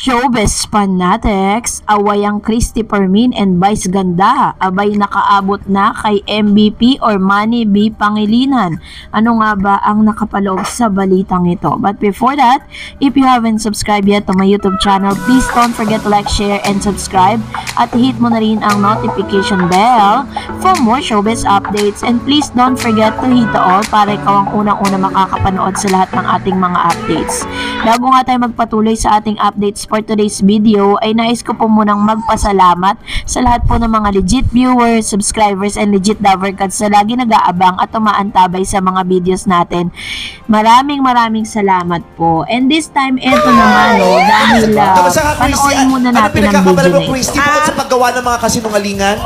Showbiz fanatics, awayang Christy Permin and Vice Ganda, abay nakaabot na kay MVP or Manny B. Pangilinan. Ano nga ba ang nakapaloob sa balitang ito? But before that, if you haven't subscribed yet to my YouTube channel, please don't forget to like, share, and subscribe. At hit mo na rin ang notification bell for more showbiz updates. And please don't forget to hit the all para ikaw ang unang-una makakapanood sa lahat ng ating mga updates. Bago nga tayo magpatuloy sa ating updates for today's video, ay nais ko po munang magpasalamat sa lahat po ng mga legit viewers, subscribers, and legit Davercats na lagi nag-aabang at umaantabay sa mga videos natin. Maraming salamat po. And this time, eto naman, dahil panoorin muna natin ang video na ito. Christy, bukod sa paggawa ng mga kasinungalingan?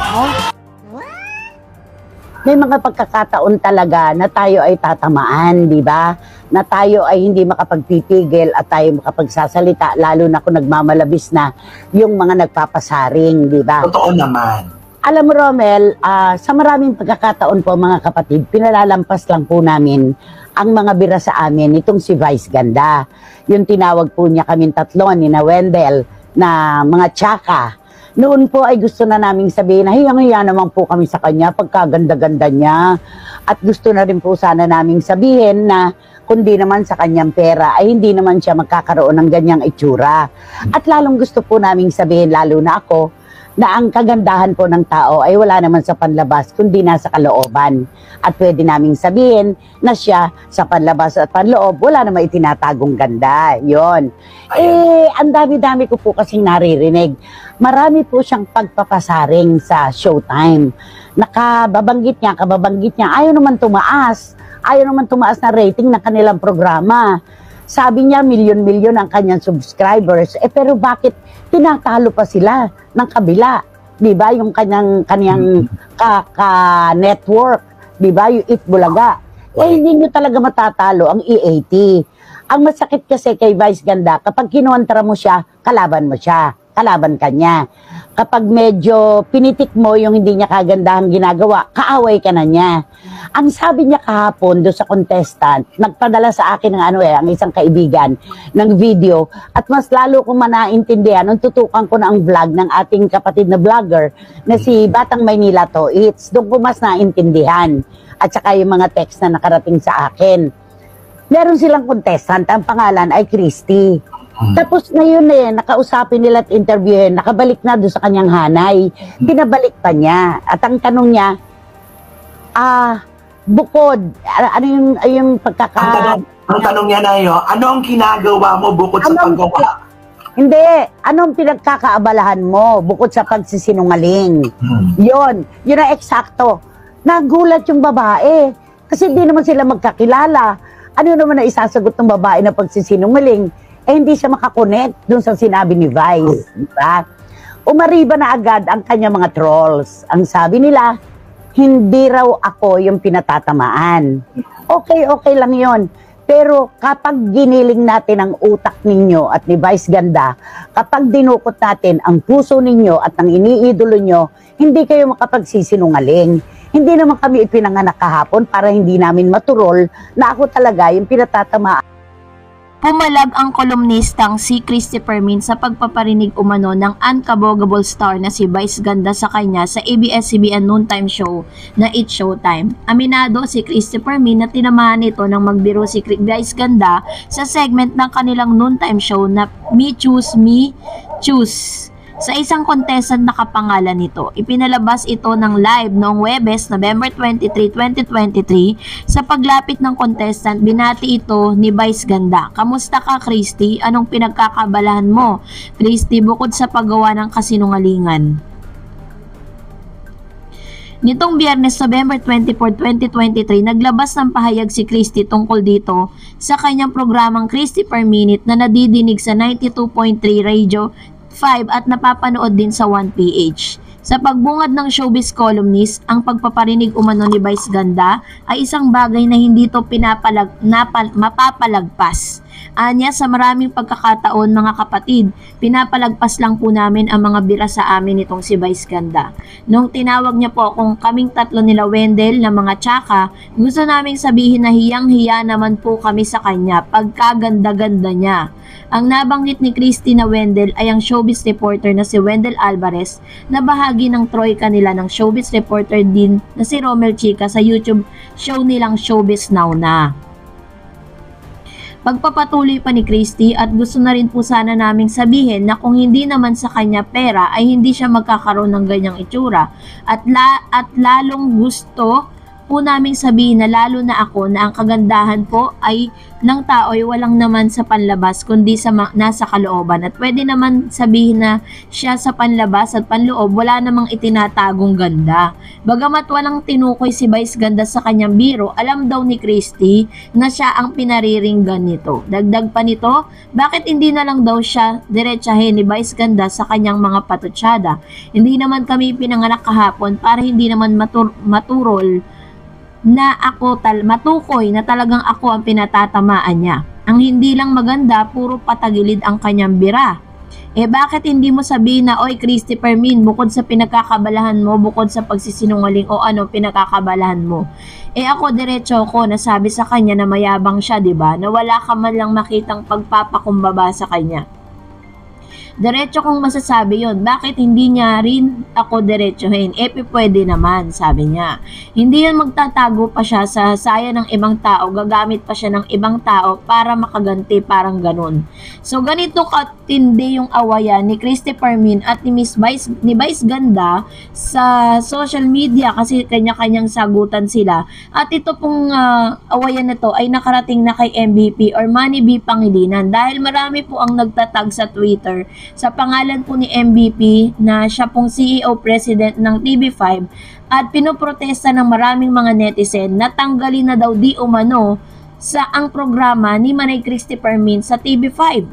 May mga pagkakataon talaga na tayo ay tatamaan, di ba? Na tayo ay hindi makapagpipigil at tayo makapagsasalita, lalo na kung nagmamalabis na yung mga nagpapasaring, di ba? Totoo naman. Alam mo, Romel, sa maraming pagkakataon po mga kapatid, pinalalampas lang po namin ang mga bira sa amin itong si Vice Ganda. Yung tinawag po niya kaming tatlo ni na Wendell na mga tsaka. Noon po ay gusto na naming sabihin na hiyang-hiya naman po kami sa kanya pagkaganda-ganda niya. At gusto na rin po sana naming sabihin na kundi naman sa kanyang pera ay hindi naman siya magkakaroon ng ganyang itsura. At lalong gusto po naming sabihin, lalo na ako, na ang kagandahan po ng tao ay wala naman sa panlabas kundi nasa kalooban. At pwede naming sabihin na siya sa panlabas at panloob wala naman itinatagong ganda. Yon. Ang dami-dami ko po kasing naririnig. Marami po siyang pagpapasaring sa Showtime. Kababanggit niya, ayaw naman tumaas. Ayaw naman tumaas na rating ng kanilang programa. Sabi niya, milyon-milyon ang kanyang subscribers. Pero bakit tinatalo pa sila ng kabila? Di ba? Yung kanyang network. Di ba? Yung Eat Bulaga. Hindi nyo talaga matatalo ang EAT. Ang masakit kasi kay Vice Ganda, kapag kinuwantra mo siya, kalaban mo siya. Kalaban ka niya. Kapag medyo pinitik mo yung hindi niya kagandahang ginagawa, kaaway ka na niya. Ang sabi niya kahapon do sa contestant, nagpadala sa akin ng ang isang kaibigan ng video, at mas lalo kong manaintindihan nung tutukan ko na ang vlog ng ating kapatid na vlogger na si Batang Maynila to. Doon ko mas naintindihan. At saka yung mga text na nakarating sa akin. Meron silang contestant, ang pangalan ay Christy. Tapos ngayon nakausapin nila at interviewin, nakabalik na doon sa kanyang hanay. Pinabalik pa niya. At ang tanong niya, bukod, ano yung Ang tanong niya na yun, ano ang ginagawa mo bukod sa paggawa? Hindi, anong pinagkakaabalahan mo bukod sa pagsisinungaling? Yun ang eksakto. Nagulat yung babae. Kasi hindi naman sila magkakilala. Ano naman na isasagot ng babae na pagsisinungaling? Hindi siya makakonect dun sa sinabi ni Vice. Diba? Umariba na agad ang kanya mga trolls. Ang sabi nila, hindi raw ako yung pinatatamaan. Okay lang yon. Pero kapag giniling natin ang utak ninyo at ni Vice Ganda, kapag dinukot natin ang puso ninyo at ang iniidolo nyo, hindi kayo makapagsisinungaling. Hindi naman kami ipinanganak kahapon para hindi namin maturol na ako talaga yung pinatatamaan. Pumalag ang kolumnistang si Christy Permin sa pagpaparinig umano ng unkabogable star na si Vice Ganda sa kanya sa ABS-CBN noontime show na It's Showtime. Aminado si Christy Permin na tinamahan ito ng magbiro si Vice Ganda sa segment ng kanilang noontime show na Me Choose. Sa isang contestant na kapangalan nito, ipinalabas ito ng live noong Huwebes, November 23, 2023. Sa paglapit ng contestant, binati ito ni Vice Ganda. Kamusta ka, Christy? Anong pinagkakabalahan mo? Christy, bukod sa paggawa ng kasinungalingan. Nitong Biyernes, November 24, 2023, naglabas ng pahayag si Christy tungkol dito sa kanyang programang Christy Per Minute na nadidinig sa 92.3 Radio 5 at napapanood din sa 1PH. Sa pagbungad ng showbiz columnist, ang pagpaparinig umano ni Vice Ganda ay isang bagay na hindi ito mapapalagpas. Anya, sa maraming pagkakataon mga kapatid, pinapalagpas lang po namin ang mga bira sa amin itong si Vice Ganda. Nung tinawag niya po kung kaming tatlo nila Wendell na mga tsaka, gusto naming sabihin na hiyang-hiya naman po kami sa kanya pagkaganda-ganda niya. Ang nabanggit ni Christy na Wendell ay ang showbiz reporter na si Wendell Alvarez na bahagi ng troika nila ng showbiz reporter din na si Romel Chica sa YouTube show nilang Showbiz Now na. Pagpapatuloy pa ni Christy at gusto na rin po sana naming sabihin na kung hindi naman sa kanya pera ay hindi siya magkakaroon ng ganyang itsura at lalong gusto po naming sabihin na lalo na ako na ang kagandahan po ay ng tao ay walang naman sa panlabas kundi sa nasa kalooban at pwede naman sabihin na siya sa panlabas at panloob wala namang itinatagong ganda. Bagamat walang tinukoy si Vice Ganda sa kanyang biro, alam daw ni Christy na siya ang pinariringgan nito. Dagdag pa nito, bakit hindi na lang daw siya diretsahin ni Vice Ganda sa kanyang mga patutsada? Hindi naman kami pinanganak kahapon para hindi naman maturol na ako matukoy na talagang ako ang pinatatamaan niya. Ang hindi lang maganda, puro patagilid ang kanyang bira. Bakit hindi mo sabihin na, oy Christopher Min, bukod sa pinagkakabalahan mo, bukod sa pagsisinungaling o ano pinagkakabalahan mo? Ako diretso ko nasabi sa kanya na mayabang siya, 'di ba? Na wala ka man lang makitang pagpapakumbaba sa kanya. Diretso kong masasabi yon. Bakit hindi niya rin ako diretsohin? Pwede naman, sabi niya. Hindi yan magtatago pa siya sa saya ng ibang tao, gagamit pa siya ng ibang tao para makaganti, parang ganun. So, ganito katindi yung awayan ni Christopher Min at ni Vice Ganda sa social media kasi kanya-kanyang sagutan sila. At ito pong awayan na to ay nakarating na kay MVP or Manny B. Pangilinan dahil marami po ang nagtatag sa Twitter sa pangalan po ni MVP na siya pong CEO President ng TV5 at pinoprotesta ng maraming mga netizen na tanggalin na daw di umano sa ang programa ni Manay Christopher Min sa TV5.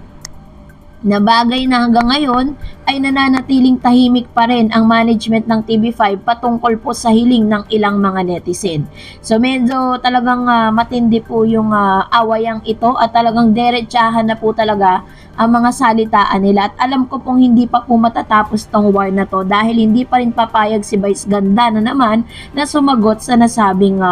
Na bagay na hanggang ngayon ay nananatiling tahimik pa rin ang management ng TV5 patungkol po sa hiling ng ilang mga netizen. So medyo talagang matindi po yung awayang ito at talagang derechahan na po talaga ang mga salitaan nila at alam ko pong hindi pa po matatapos tong war na to dahil hindi pa rin papayag si Vice Ganda na naman na sumagot sa nasabing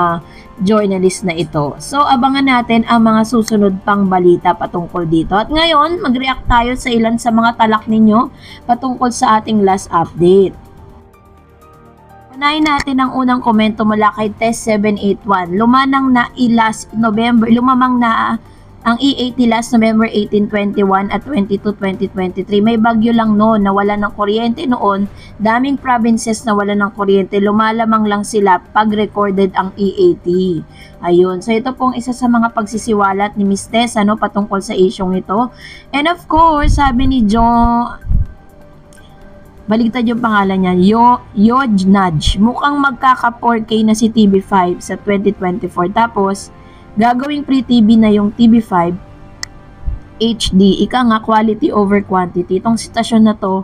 journalist na ito. So abangan natin ang mga susunod pang balita patungkol dito. At ngayon, mag-react tayo sa ilan sa mga talak ninyo patungkol sa ating last update. Unahin natin ang unang komento mula kay Tess781. Lumamang na ang E80 last November 18, 21 at 22, 2023. May bagyo lang noon na wala ng kuryente noon. Daming provinces na wala ng kuryente. Lumalamang lang sila pag recorded ang E80. Ayun. So ito pong isa sa mga pagsisiwalat ni Miss Tess patungkol sa isyong ito. And of course, sabi ni baligtad yung pangalan niya, Yojnaj. Mukhang magkaka 4K na si TV5 sa 2024. Tapos, gagawing free TV na yung TV5 HD. Ika nga, quality over quantity. Itong stasyon na to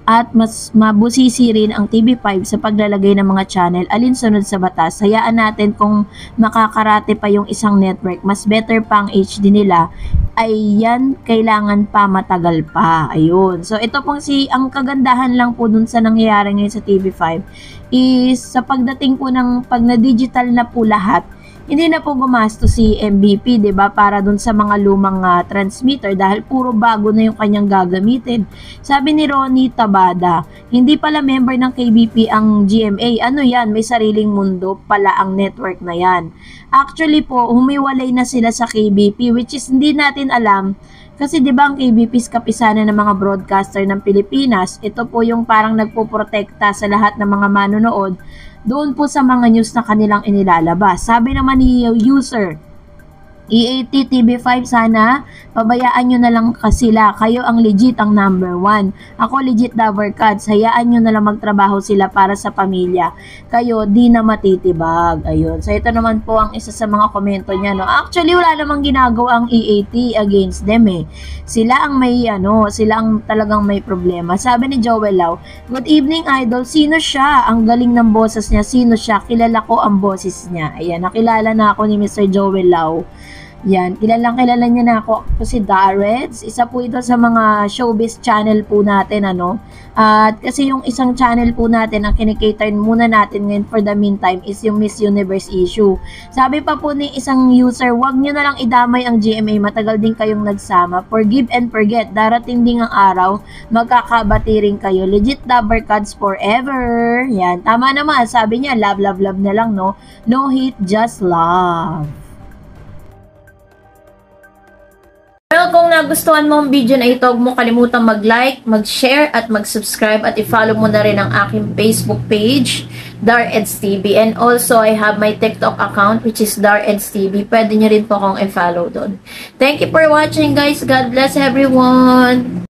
at mas mabusisi rin ang TV5 sa paglalagay ng mga channel alinsunod sa batas. Hayaan natin kung makakarate pa yung isang network. Mas better pa ang HD nila. Ay yan, kailangan pa matagal pa. Ayun. So ito pong ang kagandahan lang po dun sa nangyayari ngayon sa TV5 is sa pagdating po ng pag na-digital na po lahat, hindi na po gumasto si MVP, 'di ba, para dun sa mga lumang transmitter dahil puro bago na yung kanyang gagamitin. Sabi ni Ronnie Tabada, hindi pala member ng KBP ang GMA. Ano 'yan? May sariling mundo pala ang network na 'yan. Actually po, humiwalay na sila sa KBP which is hindi natin alam. Kasi 'di ba ang KBP is kapisanan ng mga broadcaster ng Pilipinas. Ito po yung parang nagpoprotekta sa lahat ng mga manonood doon po sa mga news na kanilang inilalabas. Sabi naman ni user, E80 TV5 sana, pabayaan nyo na lang sila. Kayo ang legit ang number 1. Ako legit Davercats. Hayaan nyo na lang magtrabaho sila para sa pamilya. Kayo di na matitibag. Ayun. So ito naman po ang isa sa mga komento niya. No? Actually wala namang ginagawa ang E80 against them eh. Sila ang may sila ang talagang may problema. Sabi ni Joel Lau, good evening idol. Sino siya? Ang galing ng boses niya. Sino siya? Kilala ko ang boses niya. Ayan, nakilala na ako ni Mr. Joel Lau. Yan, kilala niya na ako. Ako si Darreds. Isa po ito sa mga showbiz channel po natin, ano. At kasi yung isang channel po natin, ang kinikater muna natin ngayon for the meantime is yung Miss Universe issue. Sabi pa po ni isang user, wag nyo na lang idamay ang GMA, matagal din kayong nagsama. Forgive and forget, darating din ang araw, magkakabati rin kayo. Legit lover cards forever. Yan, tama naman, sabi niya, love, love, love na lang, no? No hate, just love. Well, kung nagustuhan mo ang video na ito, huwag mo kalimutang mag-like, mag-share, at mag-subscribe, at i-follow mo na rin ang aking Facebook page, Dareds TV. And also, I have my TikTok account, which is Dareds TV. Pwede nyo rin po akong i-follow doon. Thank you for watching, guys. God bless everyone!